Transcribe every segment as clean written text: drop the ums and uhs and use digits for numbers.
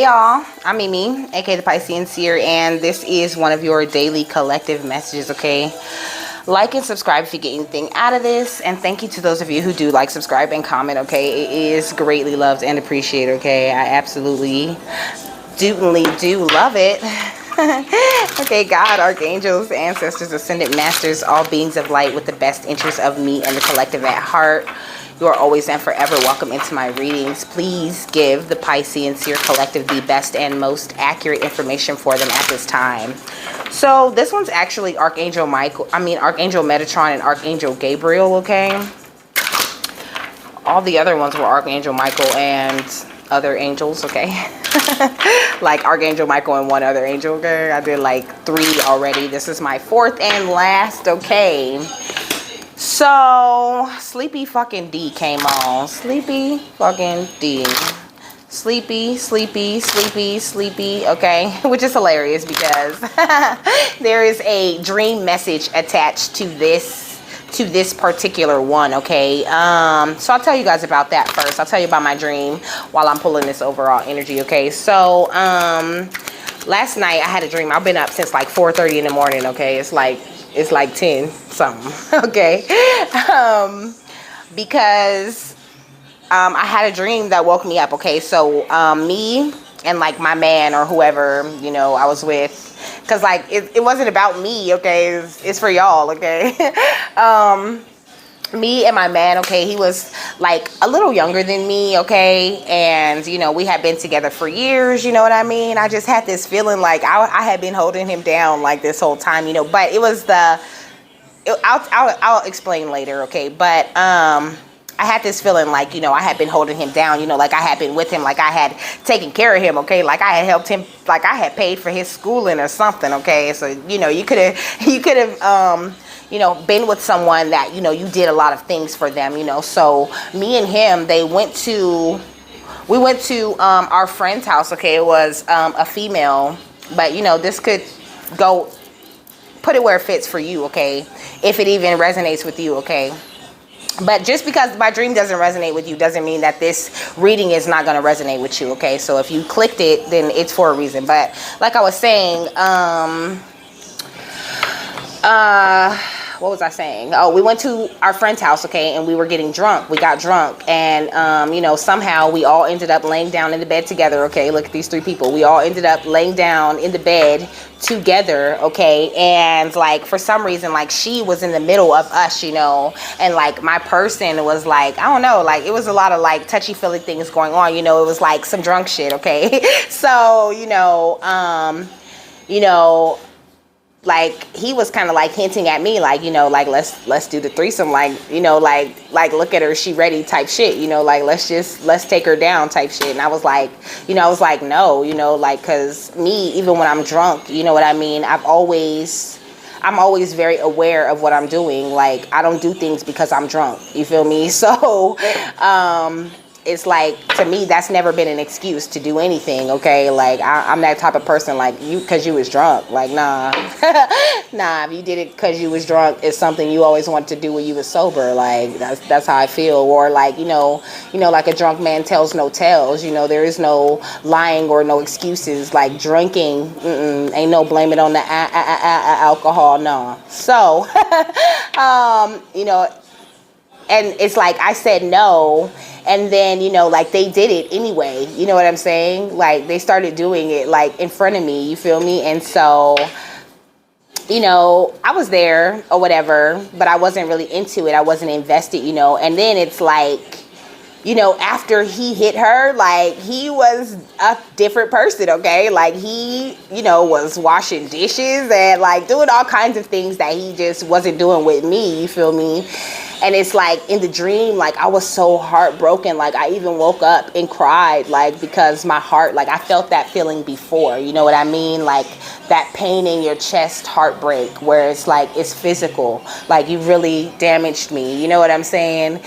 y'all, I'm Mimi, aka the Piscean Seer, and this is one of your daily collective messages, okay? Like and subscribe if you get anything out of this, and thank you to those of you who do like, subscribe, and comment, okay? It is greatly loved and appreciated, okay? I absolutely do love it. Okay, God, archangels, ancestors, ascended masters, all beings of light with the best interests of me and the collective at heart. You are always and forever welcome into my readings. Please give the Piscean Seer Collective the best and most accurate information for them at this time. So this one's actually Archangel Metatron and Archangel Gabriel, okay? All the other ones were Archangel Michael and other angels, okay? Like Archangel Michael and one other angel, okay? I did like 3 already. This is my 4th and last, okay? So, Sleepy fucking D came on. Sleepy fucking D. Sleepy, okay? Which is hilarious because there is a dream message attached to this particular one, okay? So I'll tell you guys about that first. I'll tell you about my dream while I'm pulling this overall energy, okay? So, last night I had a dream. I've been up since like 4:30 in the morning, okay? It's like 10 something, okay? Because I had a dream that woke me up, okay? So me and like my man or whoever, you know, I was with, because like it wasn't about me, okay? It's for y'all, okay? Me and my man, okay, he was like a little younger than me, okay, and you know, we had been together for years, you know what I mean? I just had this feeling like I had been holding him down like this whole time, you know, but it was I'll explain later, okay? But I had this feeling like, you know, I had been holding him down, you know, like I had been with him, like I had taken care of him, okay, like I had helped him, like I had paid for his schooling or something, okay? So, you know, you could have you know, been with someone that, you know, you did a lot of things for them, you know. So me and him, we went to our friend's house, okay? It was a female, but you know, this could go, put it where it fits for you, okay? If it even resonates with you, okay? But just because my dream doesn't resonate with you doesn't mean that this reading is not going to resonate with you, okay? So if you clicked it, then it's for a reason. But like I was saying, what was I saying? Oh, we went to our friend's house, okay, and we were getting drunk. We got drunk, and you know, somehow we all ended up laying down in the bed together, okay? Look at these 3 people. We all ended up laying down in the bed together, okay? And like for some reason, like she was in the middle of us, you know, and like my person was like, I don't know, like it was a lot of like touchy-feely things going on, you know. It was like some drunk shit, okay? So, you know, like he was kind of like hinting at me, like, you know, like let's do the threesome, like, you know, like look at her, she ready type shit, you know, like let's take her down type shit. And I was like, you know, no, you know, like, cause me, even when I'm drunk, you know what I mean, I'm always very aware of what I'm doing. Like I don't do things because I'm drunk, you feel me? So it's like, to me, that's never been an excuse to do anything, okay? Like, I'm that type of person, like, because you was drunk. Like, nah. Nah, if you did it because you was drunk, it's something you always wanted to do when you was sober. Like, that's how I feel. Or, like, you know, like a drunk man tells no tales. You know, there is no lying or no excuses. Like, drinking, ain't no blame it on the alcohol, no. So, you know, and it's like I said no, and then, you know, like they did it anyway, you know what I'm saying? Like they started doing it like in front of me, you feel me? And so, you know, I was there or whatever, but I wasn't really into it. I wasn't invested, you know. And then it's like, you know, after he hit her, like he was a different person, okay? Like he, you know, was washing dishes and like doing all kinds of things that he just wasn't doing with me, you feel me? And it's like in the dream, like I was so heartbroken. Like I even woke up and cried, like, because my heart, like I felt that feeling before, you know what I mean? Like that pain in your chest, heartbreak, where it's like, it's physical. Like you really damaged me, you know what I'm saying?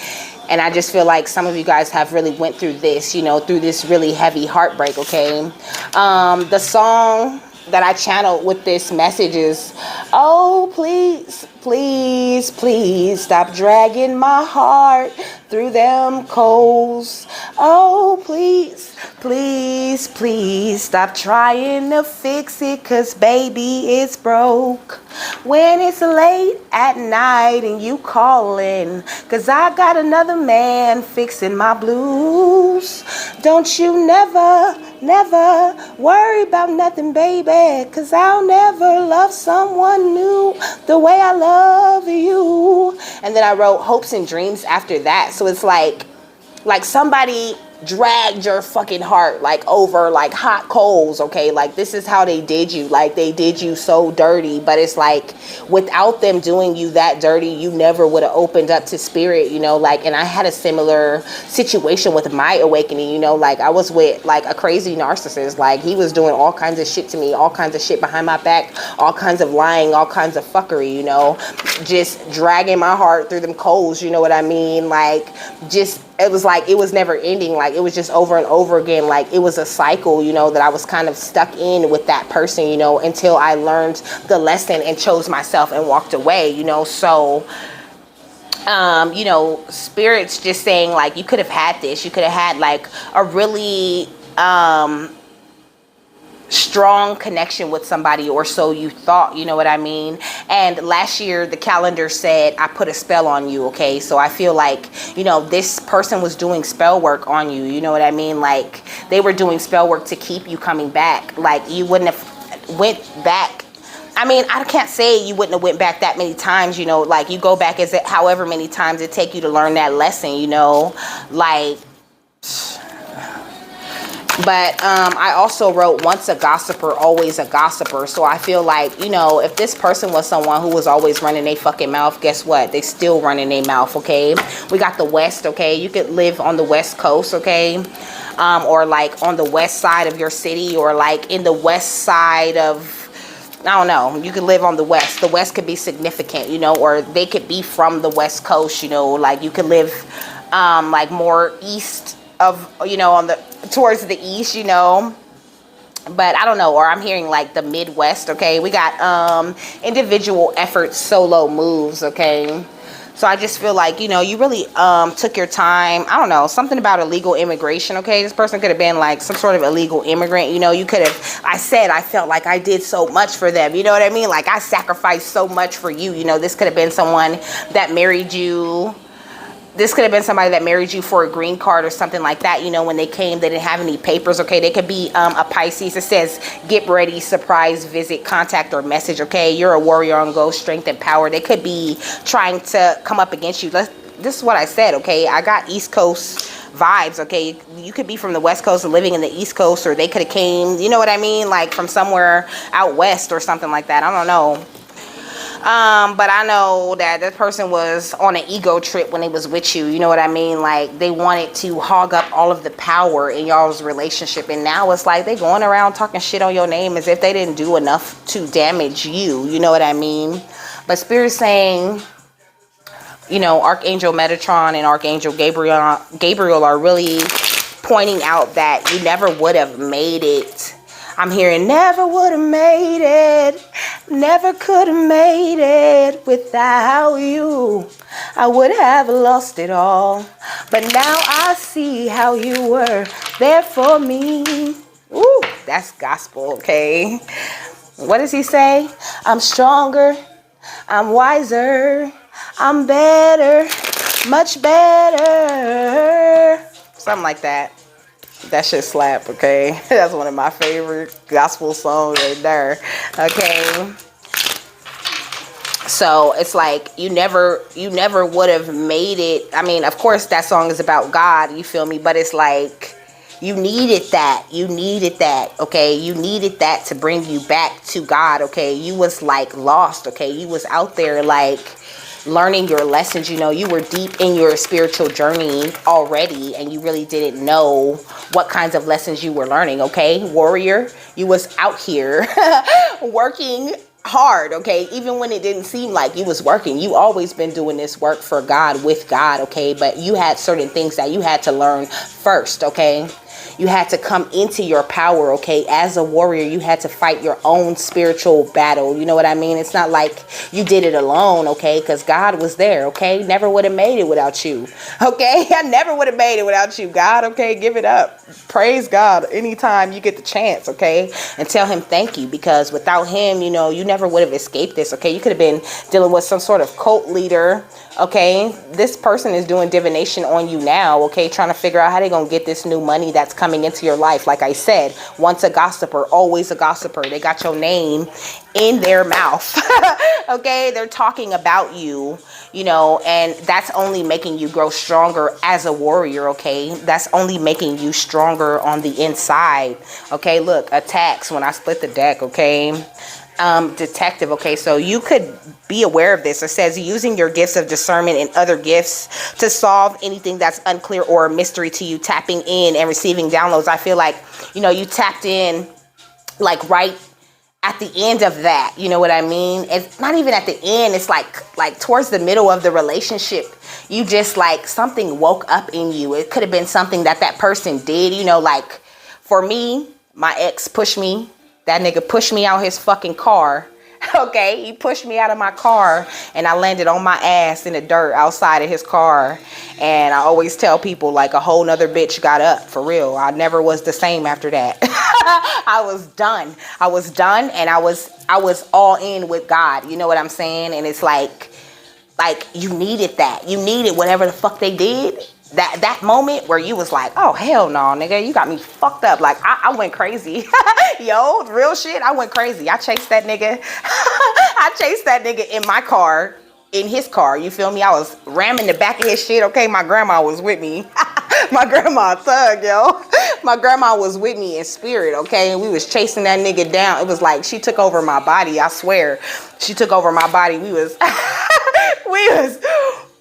And I just feel like some of you guys have really went through this, you know, through this really heavy heartbreak, okay? The song that I channeled with this message is, oh, please, please, please stop dragging my heart through them coals. Oh, please, please, please stop trying to fix it, 'cause baby, it's broke. When it's late at night and you calling, 'cause I got another man fixing my blues. Don't you never, never worry about nothing, baby, 'cause I'll never love someone new the way I love you. And then I wrote hopes and dreams after that. So it's like somebody dragged your fucking heart like over like hot coals, okay? Like this is how they did you. Like they did you so dirty, but it's like without them doing you that dirty, you never would have opened up to spirit, you know? Like, and I had a similar situation with my awakening, you know? Like I was with like a crazy narcissist. Like he was doing all kinds of shit to me, all kinds of shit behind my back, all kinds of lying, all kinds of fuckery, you know? Just dragging my heart through them coals, you know what I mean? Like just, it was like it was never ending. Like it was just over and over again. Like it was a cycle, you know, that I was kind of stuck in with that person, you know, until I learned the lesson and chose myself and walked away, you know. So you know, spirit's just saying like you could have had this, you could have had like a really strong connection with somebody, or so you thought, you know what I mean? And last year the calendar said I put a spell on you, okay? So I feel like, you know, this person was doing spell work on you, you know what I mean? Like they were doing spell work to keep you coming back. Like you wouldn't have went back. I mean, I can't say you wouldn't have went back that many times, you know, like you go back as however many times it take you to learn that lesson, you know, like. But I also wrote once a gossiper, always a gossiper. So I feel like, you know, if this person was someone who was always running their fucking mouth, guess what? They still running their mouth, okay? We got the West, okay? You could live on the West Coast, okay? Or like on the west side of your city, or like in the west side of, I don't know, you could live on the West. The West could be significant, you know, or they could be from the West Coast, you know, like you could live like more east of, you know, on the towards the east, you know, but I don't know, or I'm hearing like the Midwest, okay? We got individual efforts, solo moves, okay? So I just feel like, you know, you really took your time. I don't know, something about illegal immigration, okay? This person could have been like some sort of illegal immigrant, you know? You could have, I felt like I did so much for them, you know what I mean? Like I sacrificed so much for you, you know? This could have been someone that married you. This could have been somebody that married you for a green card or something like that. You know, when they came, they didn't have any papers, okay? They could be a Pisces. It says, get ready, surprise, visit, contact, or message, okay? You're a warrior on go, strength and power. They could be trying to come up against you. This is what I said, okay? I got East Coast vibes, okay? You could be from the West Coast and living in the East Coast, or they could have came, you know what I mean? Like from somewhere out West or something like that. I don't know. But I know that this person was on an ego trip when they was with you, you know what I mean? Like they wanted to hog up all of the power in y'all's relationship, and now it's like they going around talking shit on your name as if they didn't do enough to damage you, you know what I mean? But Spirit's saying, you know, Archangel Metatron and Archangel Gabriel are really pointing out that you never would have made it. I'm hearing never would have made it, never could have made it without you. I would have lost it all, but now I see how you were there for me. Ooh, that's gospel, okay? What does he say? I'm stronger, I'm wiser, I'm better, much better. Something like that. That shit slap, okay? That's one of my favorite gospel songs right there, okay? So it's like you never would have made it. I mean, of course that song is about God, you feel me? But it's like you needed that, okay? You needed that to bring you back to God, okay? You was like lost, okay? You was out there like learning your lessons, you know, you were deep in your spiritual journey already, and you really didn't know what kinds of lessons you were learning, okay? Warrior, you was out here working hard, okay? Even when it didn't seem like you was working, you always been doing this work for God, with God, okay? But you had certain things that you had to learn first, okay? You had to come into your power, okay? As a warrior, you had to fight your own spiritual battle. You know what I mean? It's not like you did it alone, okay? Because God was there, okay? Never would have made it without you, okay? I never would have made it without you, God, okay? Give it up. Praise God anytime you get the chance, okay? And tell him thank you, because without him, you know, you never would have escaped this, okay? You could have been dealing with some sort of cult leader, okay? This person is doing divination on you now, okay? Trying to figure out how they're gonna get this new money that's coming into your life. Like I said, once a gossiper, always a gossiper. They got your name in their mouth, okay? They're talking about you, you know, and that's only making you grow stronger as a warrior, okay? That's only making you stronger on the inside, okay? Look, attacks when I split the deck, okay? Detective, okay? So you could be aware of this. It says using your gifts of discernment and other gifts to solve anything that's unclear or a mystery to you, tapping in and receiving downloads. I feel like, you know, you tapped in like right at the end of that, you know what I mean? It's not even at the end, it's like towards the middle of the relationship. You just like something woke up in you. It could have been something that person did, you know, like for me, my ex pushed me. That nigga pushed me out his fucking car. Okay, he pushed me out of my car and I landed on my ass in the dirt outside of his car. And I always tell people like a whole nother bitch got up, for real. I never was the same after that. I was done. And I was all in with God. You know what I'm saying? And it's like you needed that. You needed whatever the fuck they did. That moment where you was like, oh, hell no, nigga, you got me fucked up. Like, I went crazy. Yo, real shit, I went crazy. I chased that nigga. I chased that nigga in my car, in his car. You feel me? I was ramming the back of his shit. Okay, my grandma was with me. My grandma a thug, yo. My grandma was with me in spirit, okay? And we was chasing that nigga down. It was like she took over my body, I swear. She took over my body. We was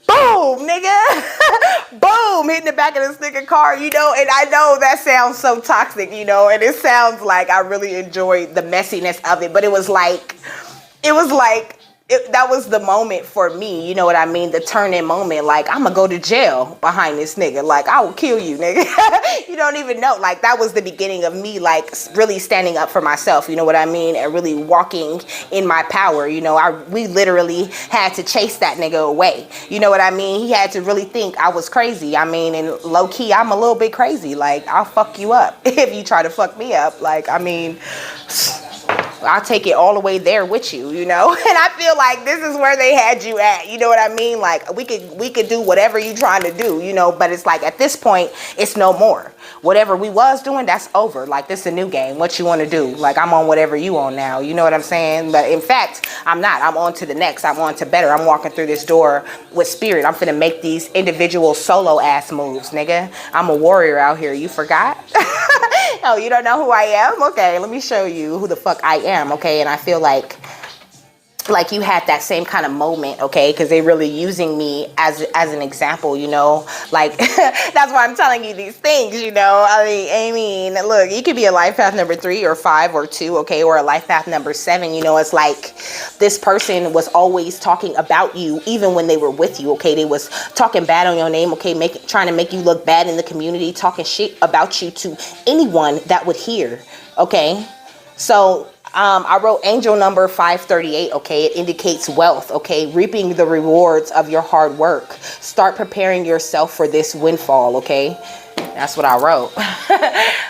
boom, nigga. Boom, hitting the back of this nigga car, you know. And I know that sounds so toxic, you know. And it sounds like I really enjoyed the messiness of it. But it was like, that was the moment for me, you know what I mean? The turning moment, like, I'm gonna go to jail behind this nigga. Like, I will kill you, nigga. You don't even know. Like, that was the beginning of me, like, really standing up for myself, you know what I mean? And really walking in my power, you know? We literally had to chase that nigga away. You know what I mean? He had to really think I was crazy. I mean, and low key, I'm a little bit crazy. Like, I'll fuck you up if you try to fuck me up. Like, I mean, I'll take it all the way there with you, you know? And I feel like this is where they had you at, you know what I mean? Like, we could do whatever you trying to do, you know? But it's like, at this point, it's no more. Whatever we was doing, that's over. Like, this is a new game. What you want to do? Like, I'm on whatever you on now, you know what I'm saying? But in fact, I'm not. I'm on to the next. I'm on to better. I'm walking through this door with spirit. I'm finna make these individual solo ass moves, nigga. I'm a warrior out here. You forgot? Oh, you don't know who I am? Okay, let me show you who the fuck I am, okay? And I feel like you had that same kind of moment, okay? Because they really using me as an example, you know? Like, that's why I'm telling you these things, you know? I mean, look, you could be a life path number 3 or 5 or 2, okay? Or a life path number 7, you know? It's like this person was always talking about you, even when they were with you, okay? They was talking bad on your name, okay? Trying to make you look bad in the community, talking shit about you to anyone that would hear, okay? So, I wrote angel number 538, okay? It indicates wealth, okay? Reaping the rewards of your hard work. Start preparing yourself for this windfall, okay? That's what I wrote.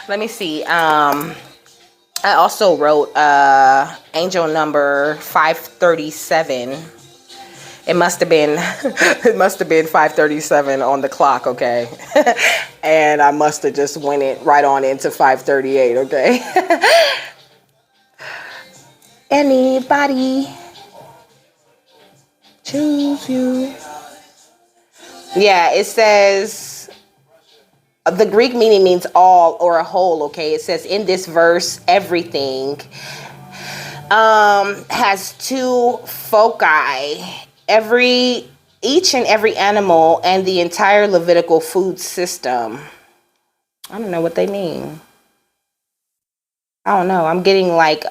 Let me see. I also wrote angel number 537. It must have been 537 on the clock, okay? And I must have just went it right on into 538, okay? Anybody choose you? Yeah, it says the Greek meaning means all or a whole, okay? It says in this verse, everything has 2 foci. Each and every animal and the entire Levitical food system. I don't know what they mean. I don't know. I'm getting like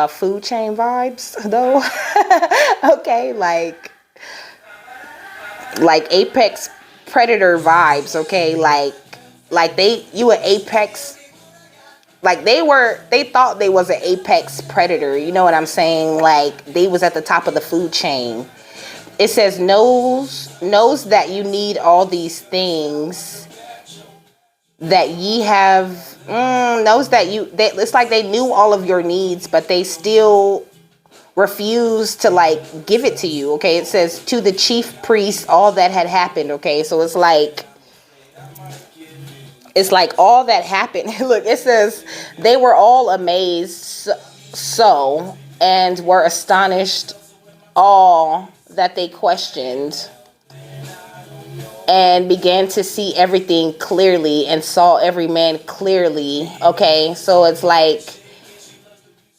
food chain vibes though. Okay, like apex predator vibes, okay? Like you an apex like they thought they was an apex predator, you know what I'm saying? Like they was at the top of the food chain. It says knows that you need all these things that ye have, knows that it's like they knew all of your needs, but they still refuse to like give it to you. Okay, it says to the chief priest all that had happened. Okay, so it's like all that happened. Look, it says they were all amazed so and were astonished all that they questioned and began to see everything clearly and saw every man clearly. Okay, so it's like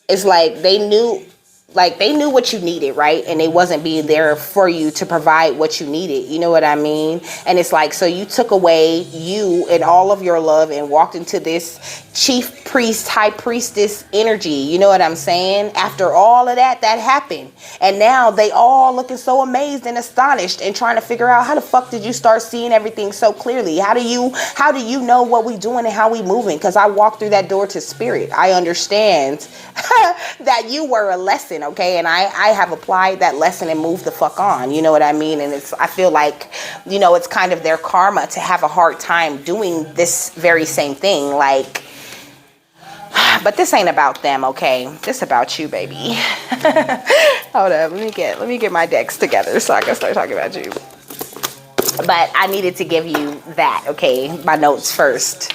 they knew, like they knew what you needed, right? And they wasn't being there for you to provide what you needed. You know what I mean? And it's like, so you took away you and all of your love and walked into this chief priest, high priestess energy. You know what I'm saying? After all of that happened. And now they all looking so amazed and astonished and trying to figure out, how the fuck did you start seeing everything so clearly? How do you know what we doing and how we moving? Because I walked through that door to spirit. I understand that you were a lesson, okay? And I have applied that lesson and moved the fuck on. You know what I mean? And I feel like, you know, it's kind of their karma to have a hard time doing this very same thing. Like, but this ain't about them, okay? This about you, baby. Hold up, let me get my decks together so I can start talking about you. But I needed to give you that, okay? My notes first,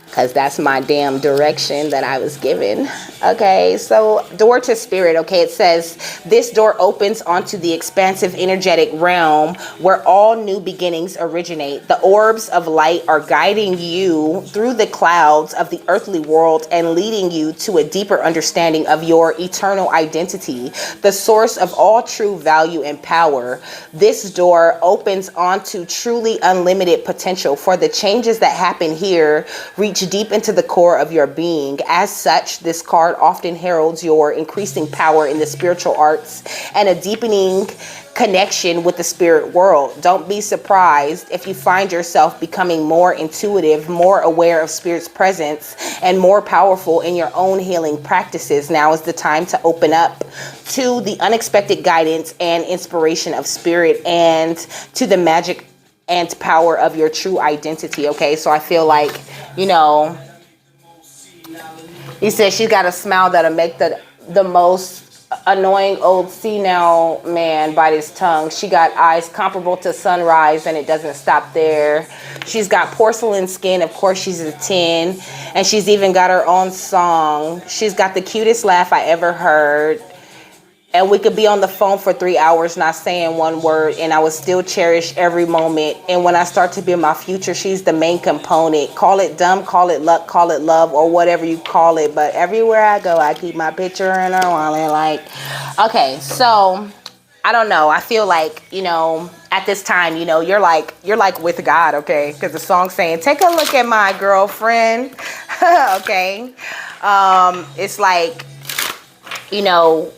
because that's my damn direction that I was given. Okay, so door to spirit. Okay, it says this door opens onto the expansive energetic realm where all new beginnings originate. The orbs of light are guiding you through the clouds of the earthly world and leading you to a deeper understanding of your eternal identity, the source of all true value and power. This door opens onto truly unlimited potential, for the changes that happen here reach deep into the core of your being. As such, this card often heralds your increasing power in the spiritual arts and a deepening connection with the spirit world. Don't be surprised if you find yourself becoming more intuitive, more aware of spirit's presence, and more powerful in your own healing practices. Now is the time to open up to the unexpected guidance and inspiration of spirit and to the magic and power of your true identity. Okay, so I feel like, you know, he said she's got a smile that'll make the most annoying old senile man bite his tongue. She got eyes comparable to sunrise, and it doesn't stop there. She's got porcelain skin. Of course, she's a 10, and she's even got her own song. She's got the cutest laugh I ever heard. And we could be on the phone for 3 hours not saying one word, and I would still cherish every moment. And when I start to build my future, she's the main component. Call it dumb, call it luck, call it love, or whatever you call it. But everywhere I go, I keep my picture in her wallet. Like, okay, so I don't know. I feel like, you know, at this time, you know, you're like with God, okay? Because the song's saying, take a look at my girlfriend, okay? It's like, you know,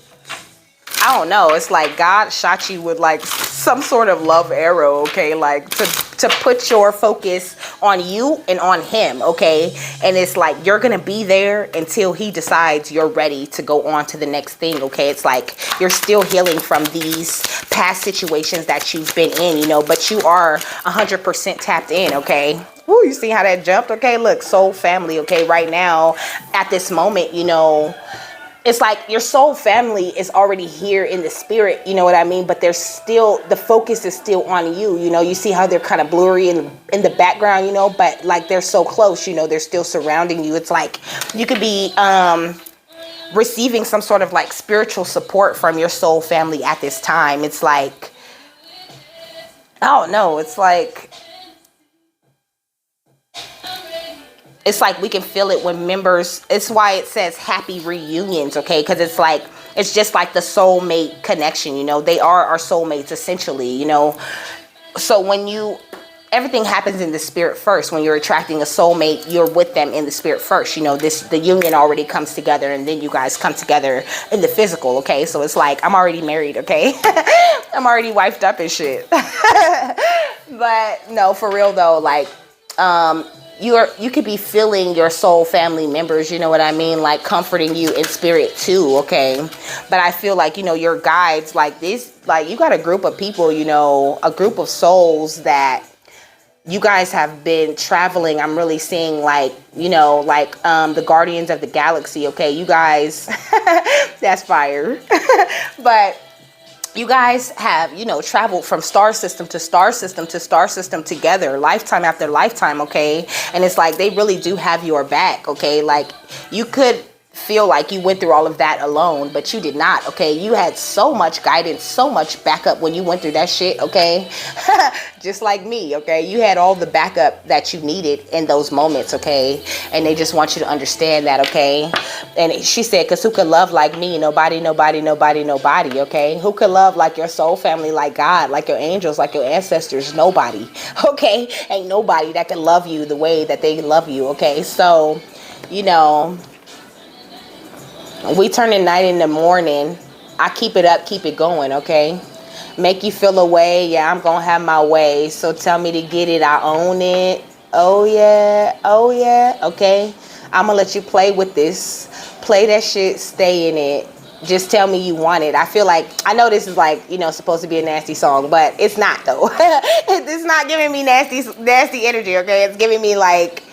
I don't know. It's like God shot you with like some sort of love arrow, okay? Like to put your focus on you and on him, okay? And it's like you're going to be there until he decides you're ready to go on to the next thing, okay? It's like you're still healing from these past situations that you've been in, you know, but you are 100% tapped in, okay? Ooh, you see how that jumped? Okay, look, soul family, okay? Right now, at this moment, you know, it's like your soul family is already here in the spirit, you know what I mean? But there's still, the focus is still on you, you know? You see how they're kind of blurry in the background, you know? But like they're so close, you know? They're still surrounding you. It's like you could be receiving some sort of like spiritual support from your soul family at this time. It's like, I don't know. It's like we can feel it when members, it's why it says happy reunions, okay? Because it's like, it's just like the soulmate connection, you know? They are our soulmates, essentially, you know? So when everything happens in the spirit first. When you're attracting a soulmate, you're with them in the spirit first, you know? The union already comes together, and then you guys come together in the physical, okay? So it's like, I'm already married, okay? I'm already wifed up and shit. But no, for real though, like, you could be feeling your soul family members, you know what I mean, like comforting you in spirit too, okay? But I feel like, you know, your guides, like this, like you got a group of people, you know, a group of souls that you guys have been traveling. I'm really seeing like, you know, like the Guardians of the Galaxy, okay? You guys, that's fire. But you guys have, you know, traveled from star system to star system to star system together, lifetime after lifetime, okay? And it's like they really do have your back, okay? Like you could feel like you went through all of that alone, but you did not, okay? You had so much guidance, so much backup when you went through that shit, okay? Just like me, okay? You had all the backup that you needed in those moments, okay? And they just want you to understand that, okay? And she said, because who could love like me? Nobody, nobody, nobody, nobody, okay? Who could love like your soul family, like God, like your angels, like your ancestors? Nobody, okay? Ain't nobody that can love you the way that they love you, okay? So, you know, we turn the night into morning. I keep it up, keep it going, okay? Make you feel a way. Yeah, I'm gonna have my way. So tell me to get it, I own it. Oh yeah, oh yeah, okay? I'm gonna let you play with this. Play that shit, stay in it. Just tell me you want it. I feel like, I know this is like, you know, supposed to be a nasty song, but it's not though. It's not giving me nasty energy, okay? It's giving me like,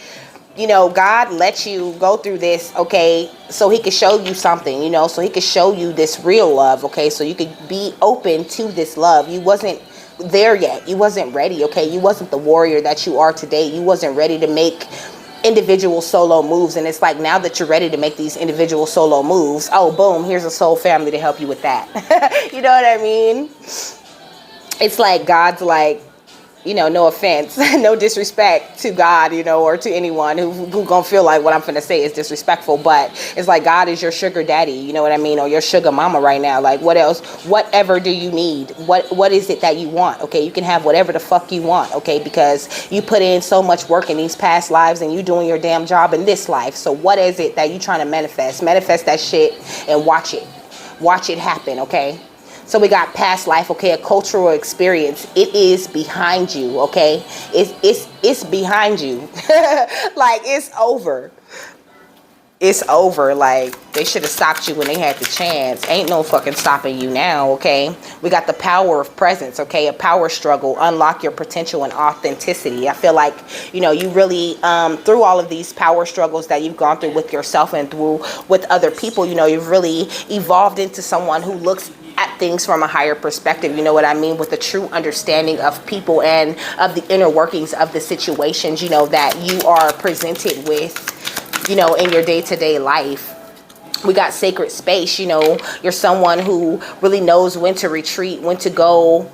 you know, God let you go through this, okay, so he could show you something, you know, so he could show you this real love, okay, so you could be open to this love. You wasn't there yet. You wasn't ready, okay? You wasn't the warrior that you are today. You wasn't ready to make individual solo moves, and it's like now that you're ready to make these individual solo moves, oh, boom, here's a soul family to help you with that. You know what I mean? It's like God's like, you know, no offense, no disrespect to God, you know, or to anyone who gonna feel like what I'm finna say is disrespectful, but it's like God is your sugar daddy, you know what I mean, or your sugar mama right now. Like, what else, whatever do you need? What is it that you want? Okay, you can have whatever the fuck you want, okay, because you put in so much work in these past lives and you doing your damn job in this life. So what is it that you trying to manifest? Manifest that shit and watch it happen, okay? So we got past life, okay, a cultural experience. It is behind you, okay? It's behind you. Like, it's over. It's over. Like, they should have stopped you when they had the chance. Ain't no fucking stopping you now, okay? We got the power of presence, okay? A power struggle. Unlock your potential and authenticity. I feel like, you know, you really, through all of these power struggles that you've gone through with yourself and through with other people, you know, you've really evolved into someone who looks at things from a higher perspective, you know what I mean, with a true understanding of people and of the inner workings of the situations, you know, that you are presented with, you know, in your day-to-day life. We got sacred space, you know, you're someone who really knows when to retreat, when to go,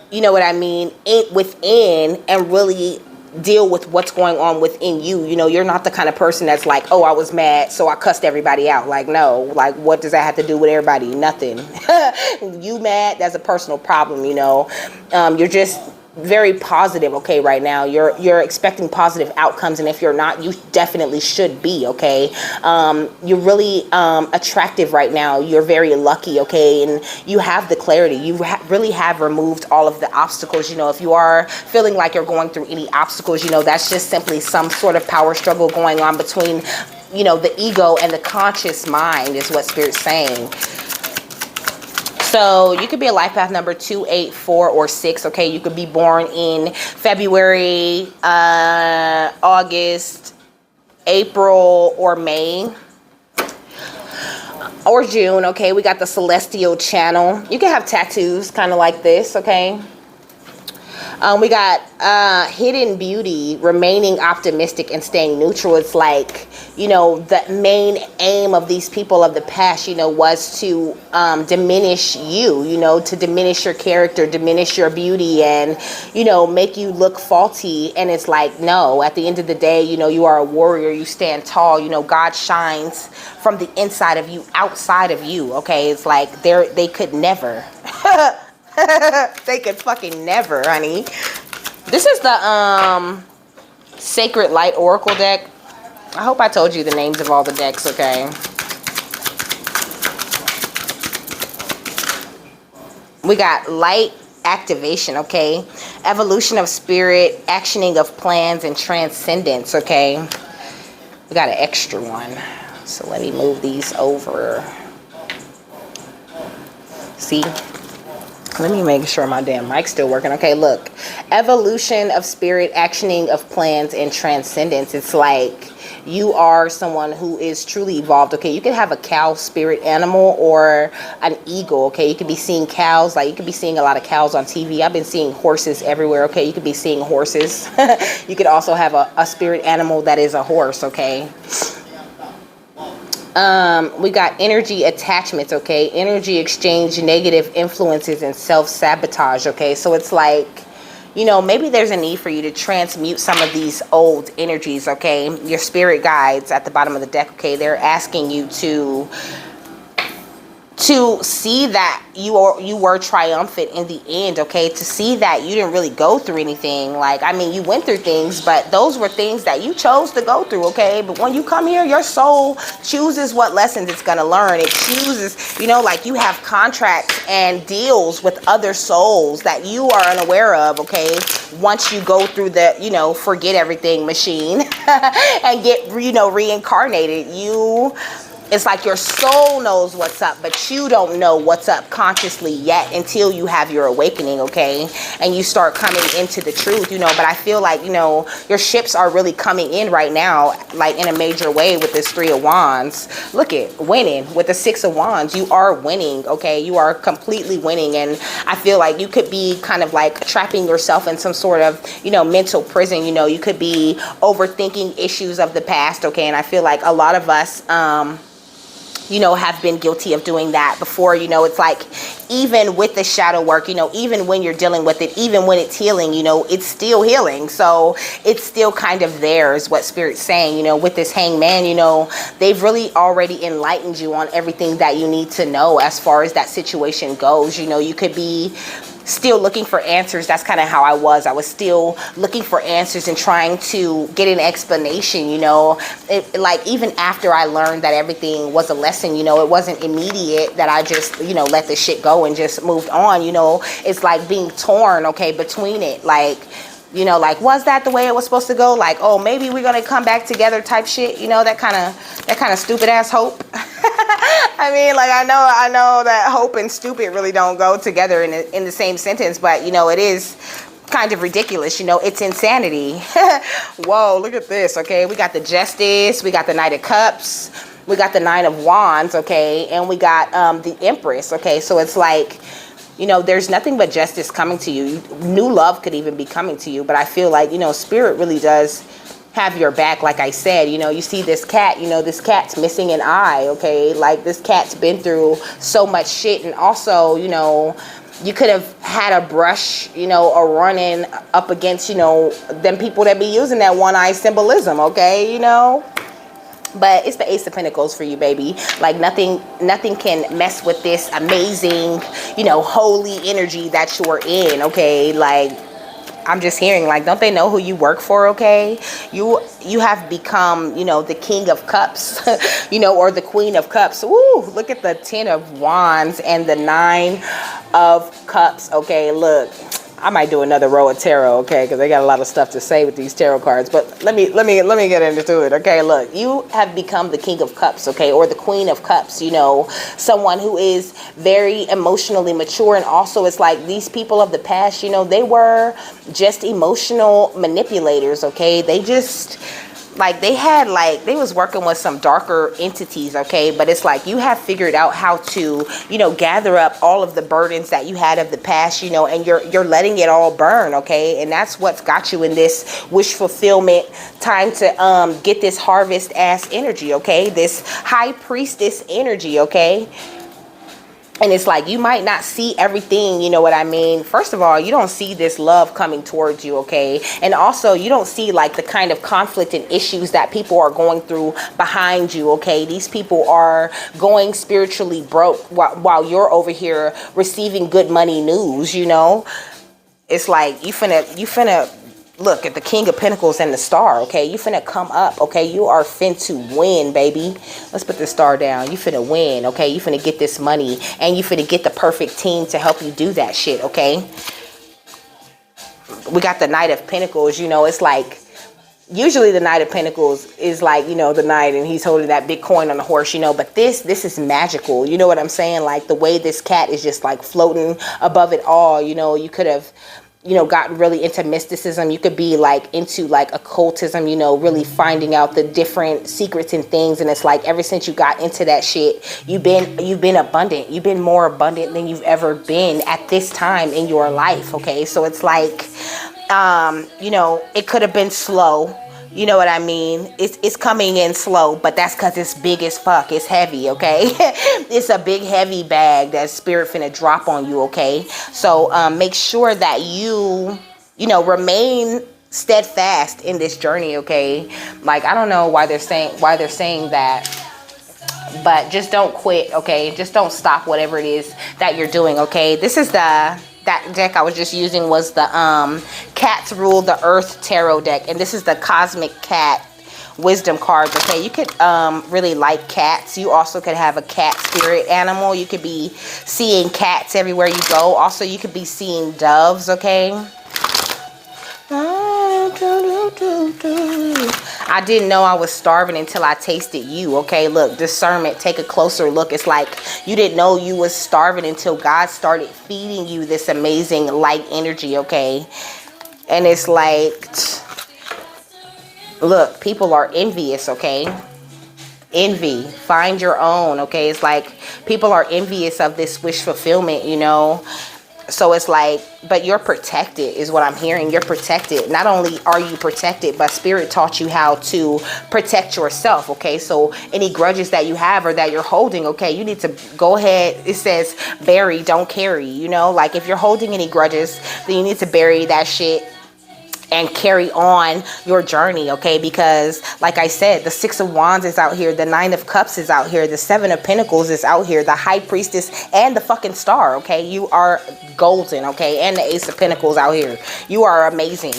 you know what I mean, within and really deal with what's going on within you. You know, you're not the kind of person that's like, oh, I was mad, so I cussed everybody out. Like, no, like, what does that have to do with everybody? Nothing. You mad, that's a personal problem, you know. You're just very positive, okay, right now. You're expecting positive outcomes, and if you're not, you definitely should be, okay. You're really attractive right now. You're very lucky, okay, and you have the clarity. You really have removed all of the obstacles. You know, if you are feeling like you're going through any obstacles, you know, that's just simply some sort of power struggle going on between, you know, the ego and the conscious mind is what Spirit's saying. So you could be a life path number 2, 8, 4, or 6. Okay, you could be born in February, August, April, or May, or June. Okay, we got the celestial channel. You can have tattoos kind of like this. Okay. We got hidden beauty, remaining optimistic and staying neutral. It's like, you know, the main aim of these people of the past, you know, was to diminish you, you know, to diminish your character, diminish your beauty, and, you know, make you look faulty. And it's like, no, at the end of the day, you know, you are a warrior. You stand tall. You know, God shines from the inside of you, outside of you. Okay, it's like they could never. They could fucking never, honey. This is the Sacred Light Oracle deck. I hope I told you the names of all the decks, okay? We got light, activation, okay? Evolution of spirit, actioning of plans, and transcendence, okay? We got an extra one. So let me move these over. See? Let me make sure my damn mic's still working. Okay, look. Evolution of spirit, actioning of plans, and transcendence. It's like you are someone who is truly evolved. Okay, you could have a cow spirit animal or an eagle. Okay, you could be seeing cows. Like, you could be seeing a lot of cows on TV. I've been seeing horses everywhere. Okay, you could be seeing horses. You could also have a spirit animal that is a horse. Okay. We got energy attachments, okay? Energy exchange, negative influences, and self-sabotage, okay? So it's like, you know, maybe there's a need for you to transmute some of these old energies, okay? Your spirit guides at the bottom of the deck, okay? They're asking you to see that you were triumphant in the end, okay? To see that you didn't really go through anything. Like, I mean, you went through things, but those were things that you chose to go through, okay? But when you come here, your soul chooses what lessons it's gonna learn. It chooses, you know, like, you have contracts and deals with other souls that you are unaware of, okay? Once you go through the, you know, forget everything machine and get, you know, reincarnated, it's like your soul knows what's up, but you don't know what's up consciously yet until you have your awakening, okay? And you start coming into the truth, you know. But I feel like, you know, your ships are really coming in right now, like, in a major way with this 3 of Wands. Look at winning with the 6 of Wands. You are winning, okay? You are completely winning. And I feel like you could be kind of like trapping yourself in some sort of, you know, mental prison. You know, you could be overthinking issues of the past, okay? And I feel like a lot of us, you know, have been guilty of doing that before. You know, it's like, even with the shadow work, you know, even when you're dealing with it, even when it's healing, you know, it's still healing. So it's still kind of there, is what Spirit's saying. You know, with this Hangman, you know, they've really already enlightened you on everything that you need to know as far as that situation goes. You know, you could be still looking for answers. That's kind of how I was. I was still looking for answers and trying to get an explanation, you know. Like, even after I learned that everything was a lesson, you know, it wasn't immediate that I just, you know, let the shit go and just moved on, you know. It's like being torn, okay, between it. Like, you know, like, was that the way it was supposed to go? Like, oh, maybe we're gonna come back together type shit, you know, that kind of stupid ass hope. I mean, like, I know that hope and stupid really don't go together in the same sentence, but, you know, it is kind of ridiculous, you know. It's insanity. Whoa, look at this, okay? We got the Justice, we got the Knight of Cups, we got the 9 of Wands, okay? And we got the Empress, okay? So it's like, you know, there's nothing but justice coming to you. New love could even be coming to you. But I feel like, you know, Spirit really does have your back. Like I said, you know, you see this cat, you know, this cat's missing an eye, okay? Like, this cat's been through so much shit. And also, you know, you could have had a brush, you know, or running up against, you know, them people that be using that one eye symbolism, okay? You know? But it's the Ace of Pentacles for you, baby. Like, nothing can mess with this amazing, you know, holy energy that you're in, okay? Like, I'm just hearing, like, don't they know who you work for, okay? You have become, you know, the King of Cups, you know, or the Queen of Cups. Woo, look at the 10 of Wands and the 9 of Cups, okay? Look, I might do another row of tarot, okay? Because they got a lot of stuff to say with these tarot cards. But let me get into it, okay? Look, you have become the King of Cups, okay? Or the Queen of Cups, you know, someone who is very emotionally mature. And also, it's like, these people of the past, you know, they were just emotional manipulators, okay? They just, like, they was working with some darker entities, okay? But it's like, you have figured out how to, you know, gather up all of the burdens that you had of the past, you know, and you're letting it all burn, okay? And that's what's got you in this wish fulfillment time to get this harvest ass energy, okay? This high priestess energy, okay? And it's like, you might not see everything, you know what I mean? First of all, you don't see this love coming towards you, okay? And also, you don't see, like, the kind of conflict and issues that people are going through behind you, okay? These people are going spiritually broke while you're over here receiving good money news, you know? It's like, you finna look at the King of Pentacles and the star, okay? You finna come up, okay? You are to win, baby. Let's put the star down. You finna win, okay? You finna get this money, and you finna get the perfect team to help you do that shit, okay? We got the Knight of Pentacles, you know, it's like, usually the Knight of Pentacles is like, you know, the knight, and he's holding that big coin on the horse, you know, but this is magical. You know what I'm saying? Like, the way this cat is just like floating above it all, you know, you could have, you know, gotten really into mysticism. You could be like into like occultism, you know, really finding out the different secrets and things. And it's like, ever since you got into that shit, you've been abundant. You've been more abundant than you've ever been at this time in your life. Okay. So it's like, you know, it could have been slow. You know what I mean? It's coming in slow, but that's because it's big as fuck. It's heavy, okay? It's a big, heavy bag that Spirit finna drop on you, okay? So make sure that you know, remain steadfast in this journey, okay? Like, I don't know why they're saying that, but just don't quit, okay? Just don't stop whatever it is that you're doing, okay? This is that deck I was just using was the Cats Rule the Earth Tarot deck, and this is the Cosmic Cat Wisdom cards. Okay, you could really like cats. You also could have a cat spirit animal. You could be seeing cats everywhere you go. Also, you could be seeing doves. Okay. I didn't know I was starving until I tasted you. Okay, look, discernment. Take a closer look. It's like you didn't know you was starving until God started feeding you this amazing light energy. Okay, and it's like, look, people are envious. Okay, envy. Find your own. Okay, it's like people are envious of this wish fulfillment, you know. So it's like, but you're protected is what I'm hearing. You're protected. Not only are you protected, but Spirit taught you how to protect yourself. Okay, so any grudges that you have or that you're holding, okay, you need to go ahead. It says bury, don't carry. You know, like if you're holding any grudges, then you need to bury that shit and carry on your journey, okay? Because like I said, the Six of Wands is out here, the Nine of Cups is out here, the Seven of Pentacles is out here, the High Priestess and the fucking Star, okay? You are golden, okay? And the Ace of Pentacles out here. You are amazing.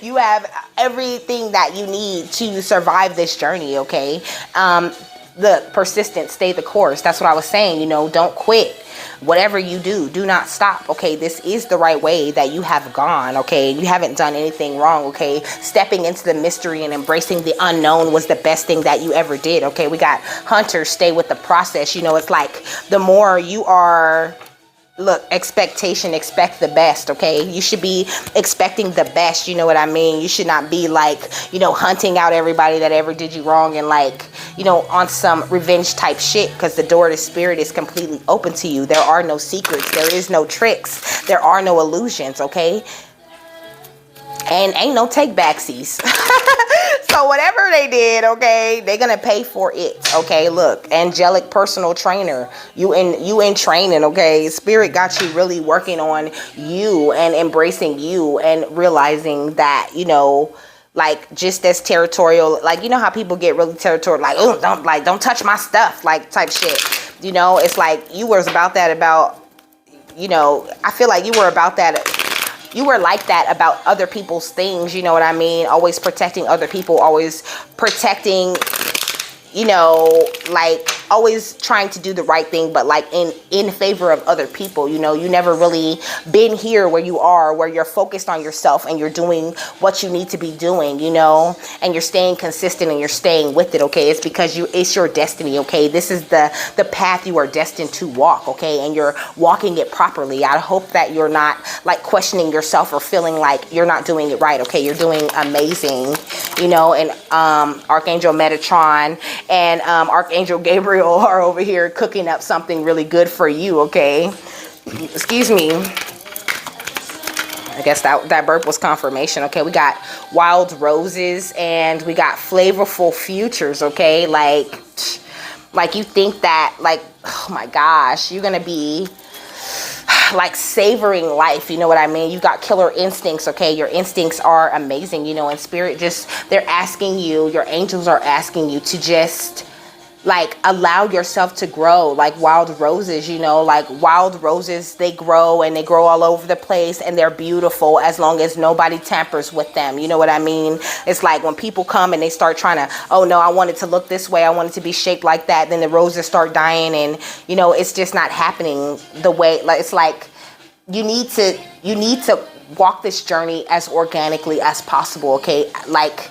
You have everything that you need to survive this journey, okay? The persistent, stay the course. That's what I was saying, you know, don't quit. Whatever you do, do not stop. Okay, this is the right way that you have gone. Okay, you haven't done anything wrong. Okay, stepping into the mystery and embracing the unknown was the best thing that you ever did. Okay, we got Hunters, stay with the process. You know, it's like the more you are, look, expectation, expect the best. Okay, you should be expecting the best. You know what I mean? You should not be like, you know, hunting out everybody that ever did you wrong and like, you know, on some revenge type shit, because the door to Spirit is completely open to you. There are no secrets. There is no tricks. There are no illusions. Okay, and ain't no take backsies. So whatever they did, okay, they're gonna pay for it. Okay, look, angelic personal trainer, you in training. Okay, Spirit got you really working on you and embracing you and realizing that, you know, like, just as territorial, like, you know how people get really territorial, like, oh, don't touch my stuff, like, type shit. You know, it's like you was about that about, you know, I feel like you were about that. You were like that about other people's things, you know what I mean? Always protecting other people, always protecting, you know, like always trying to do the right thing, but like in favor of other people. You know, you never really been here where you are, where you're focused on yourself and you're doing what you need to be doing, you know, and you're staying consistent and you're staying with it. Okay, it's because it's your destiny. Okay, this is the path you are destined to walk. Okay, and you're walking it properly. I hope that you're not like questioning yourself or feeling like you're not doing it right. Okay, you're doing amazing, you know. And Archangel Metatron and Archangel Gabriel are over here cooking up something really good for you. Okay, excuse me, I guess that burp was confirmation. Okay, we got wild roses and we got flavorful futures. Okay, like you think that, like, oh my gosh, you're gonna be like savoring life, you know what I mean? You got killer instincts. Okay, your instincts are amazing, you know. And Spirit just, they're asking you, your angels are asking you to just like allow yourself to grow like wild roses, you know, like wild roses, they grow and they grow all over the place and they're beautiful as long as nobody tampers with them. You know what I mean? It's like when people come and they start trying to, oh no, I want it to look this way, I want it to be shaped like that, then the roses start dying, and you know, it's just not happening the way, like, it's like you need to walk this journey as organically as possible, okay? Like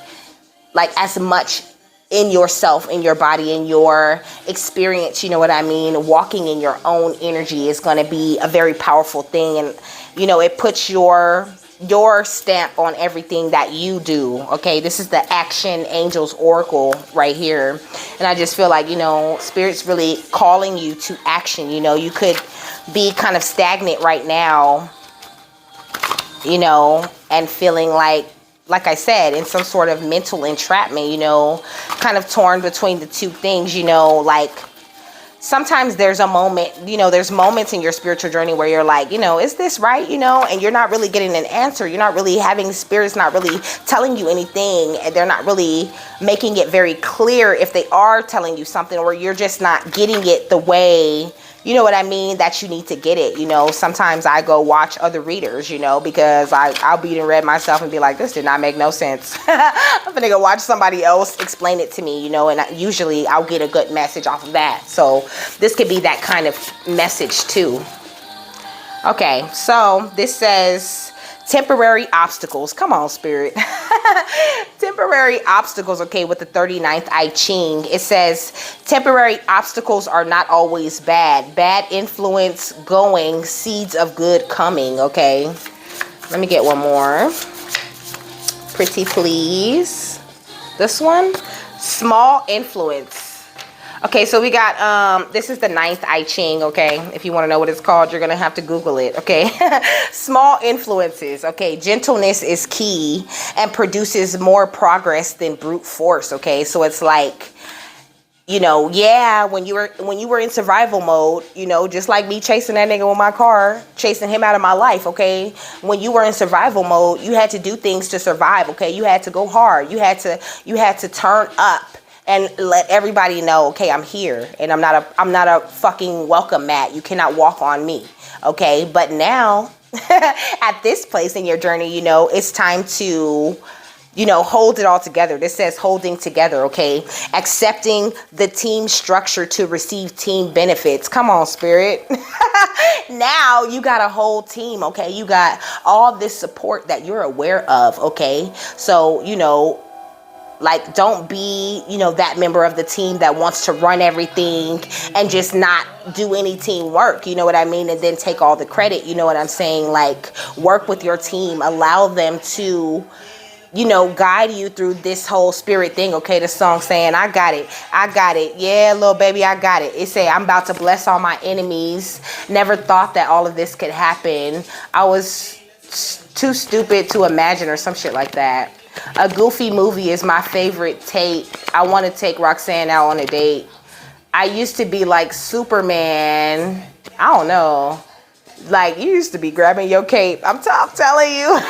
as much in yourself, in your body, in your experience, you know what I mean? Walking in your own energy is going to be a very powerful thing, and you know, it puts your stamp on everything that you do, okay? This is the Action Angels Oracle right here, and I just feel like, you know, Spirit's really calling you to action. You know, you could be kind of stagnant right now, you know, and feeling like I said, in some sort of mental entrapment, you know, kind of torn between the two things, you know, like sometimes there's a moment, you know, there's moments in your spiritual journey where you're like, you know, is this right, you know, and you're not really getting an answer. You're not really having, Spirit's not really telling you anything, and they're not really making it very clear if they are telling you something, or you're just not getting it the way, you know what I mean, that you need to get it. You know, sometimes I go watch other readers, you know, because I'll be read myself and be like, this did not make no sense. I'm gonna go watch somebody else explain it to me, you know, and usually I'll get a good message off of that. So this could be that kind of message too. Okay, so this says temporary obstacles. Come on, Spirit. Temporary obstacles, okay, with the 39th I Ching. It says temporary obstacles are not always bad. Bad influence going, seeds of good coming, okay? Let me get one more. Pretty please. This one, small influence. Okay, so we got, this is the 9th I Ching, okay? If you want to know what it's called, you're going to have to Google it, okay? Small influences, okay? Gentleness is key and produces more progress than brute force, okay? So it's like, you know, yeah, when you were in survival mode, you know, just like me chasing that nigga with my car, chasing him out of my life, okay? When you were in survival mode, you had to do things to survive, okay? You had to go hard. You had to turn up and let everybody know, okay, I'm here, and I'm not a fucking welcome mat. You cannot walk on me, okay? But now, at this place in your journey, you know, it's time to, you know, hold it all together. This says holding together, okay? Accepting the team structure to receive team benefits. Come on, Spirit. Now you got a whole team, okay? You got all this support that you're aware of, okay? So, you know, like, don't be, you know, that member of the team that wants to run everything and just not do any teamwork, you know what I mean? And then take all the credit, you know what I'm saying? Like, work with your team, allow them to, you know, guide you through this whole spirit thing, okay? The song saying, I got it. Yeah, little baby, I got it. It say, I'm about to bless all my enemies. Never thought that all of this could happen. I was too stupid to imagine, or some shit like that. A Goofy movie is my favorite tape. I want to take Roxanne out on a date. I used to be like Superman. I don't know. Like, you used to be grabbing your cape. I'm telling you.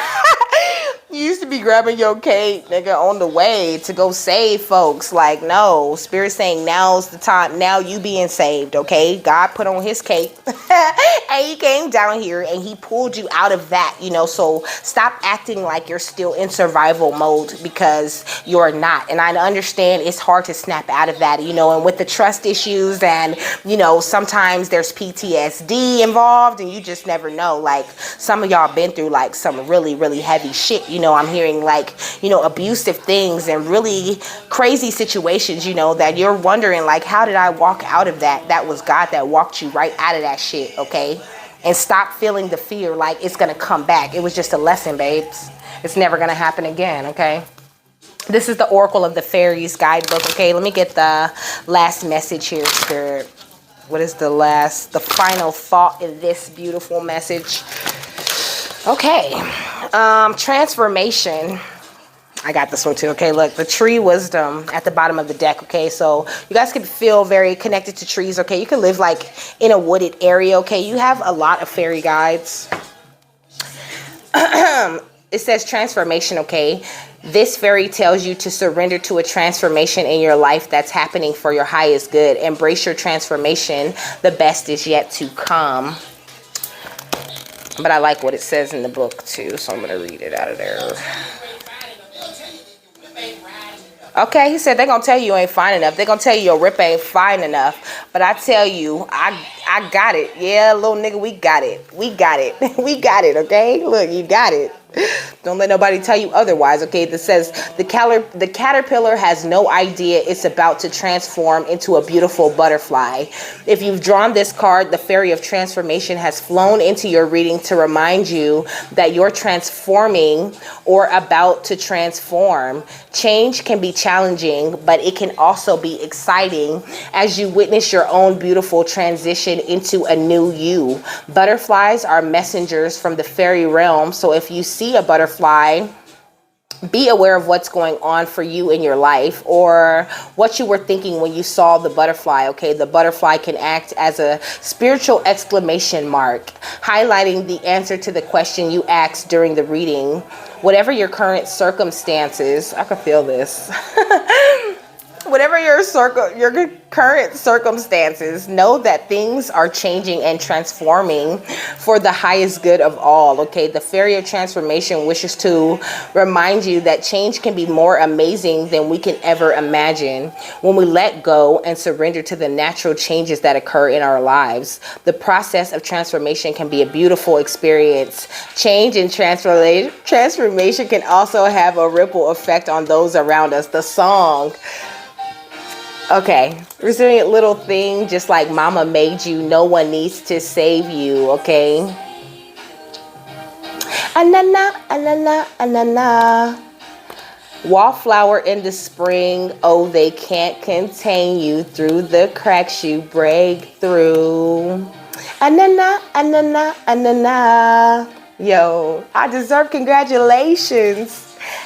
You used to be grabbing your cape, nigga, on the way to go save folks. Like, no. Spirit saying now's the time. Now you being saved, okay? God put on his cape. And he came down here and he pulled you out of that, you know? So stop acting like you're still in survival mode, because you're not. And I understand it's hard to snap out of that, you know? And with the trust issues and, you know, sometimes there's PTSD involved and you just never know. Like, some of y'all been through like some really, really heavy shit, you know? I'm hearing like, you know, abusive things and really crazy situations, you know, that you're wondering like, how did I walk out of that? That was God that walked you right out of that shit, okay? And stop feeling the fear like it's gonna come back. It was just a lesson, babes. It's never gonna happen again, okay? This is the Oracle of the Fairies guidebook, okay? Let me get the last message here, Spirit. What is the final thought in this beautiful message? Okay, transformation. I got this one too, okay? Look, the tree wisdom at the bottom of the deck, okay? So you guys can feel very connected to trees, okay? You can live like in a wooded area, okay? You have a lot of fairy guides. It it says transformation, okay? This fairy tells you to surrender to a transformation in your life that's happening for your highest good. Embrace your transformation. The best is yet to come. But I like what it says in the book too, so I'm going to read it out of there. Okay, he said they're going to tell you ain't fine enough. They're going to tell you your rip ain't fine enough. But I tell you, I got it. Yeah, little nigga, we got it. We got it. We got it, okay? Look, you got it. Don't let nobody tell you otherwise, okay? That says the caterpillar has no idea it's about to transform into a beautiful butterfly. If you've drawn this card, the fairy of transformation has flown into your reading to remind you that you're transforming or about to transform. Change can be challenging, but it can also be exciting as you witness your own beautiful transition into a new you. Butterflies are messengers from the fairy realm, so if you see a butterfly, be aware of what's going on for you in your life or what you were thinking when you saw the butterfly, okay? The butterfly can act as a spiritual exclamation mark, highlighting the answer to the question you asked during the reading. Whatever your current circumstances, I can feel this. Whatever your current circumstances, know that things are changing and transforming for the highest good of all, okay? The fairy of transformation wishes to remind you that change can be more amazing than we can ever imagine when we let go and surrender to the natural changes that occur in our lives. The process of transformation can be a beautiful experience. Change and transformation can also have a ripple effect on those around us. The song. Okay, resilient little thing, just like mama made you, no one needs to save you, okay? Anana, anana, anana. Wallflower in the spring, oh, they can't contain you. Through the cracks you break through. Anana, anana, anana. Yo, I deserve congratulations.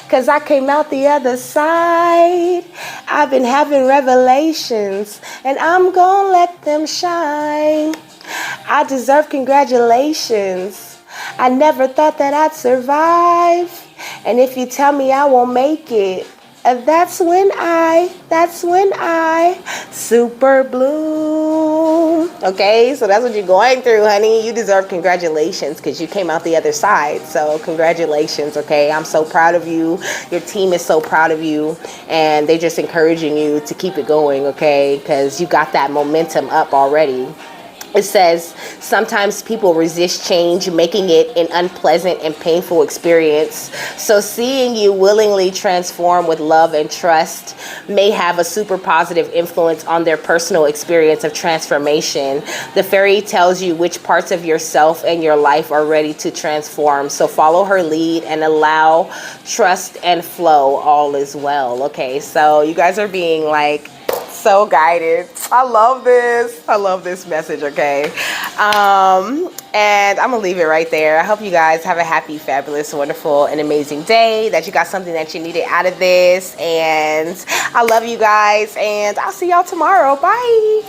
Cause I came out the other side. I've been having revelations and I'm gonna let them shine. I deserve congratulations. I never thought that I'd survive. And if you tell me I won't make it, that's when I super bloom. Okay, so that's what you're going through, honey. You deserve congratulations because you came out the other side. So congratulations, okay? I'm so proud of you. Your team is so proud of you. And they're just encouraging you to keep it going, okay? Because you got that momentum up already. It says, sometimes people resist change, making it an unpleasant and painful experience. So seeing you willingly transform with love and trust may have a super positive influence on their personal experience of transformation. The fairy tells you which parts of yourself and your life are ready to transform. So follow her lead and allow trust and flow. All is well. Okay, so you guys are being like so guided. I love this message, okay? And I'm gonna leave it right there. I hope you guys have a happy, fabulous, wonderful, and amazing day, that you got something that you needed out of this. And I love you guys, and I'll see y'all tomorrow. Bye.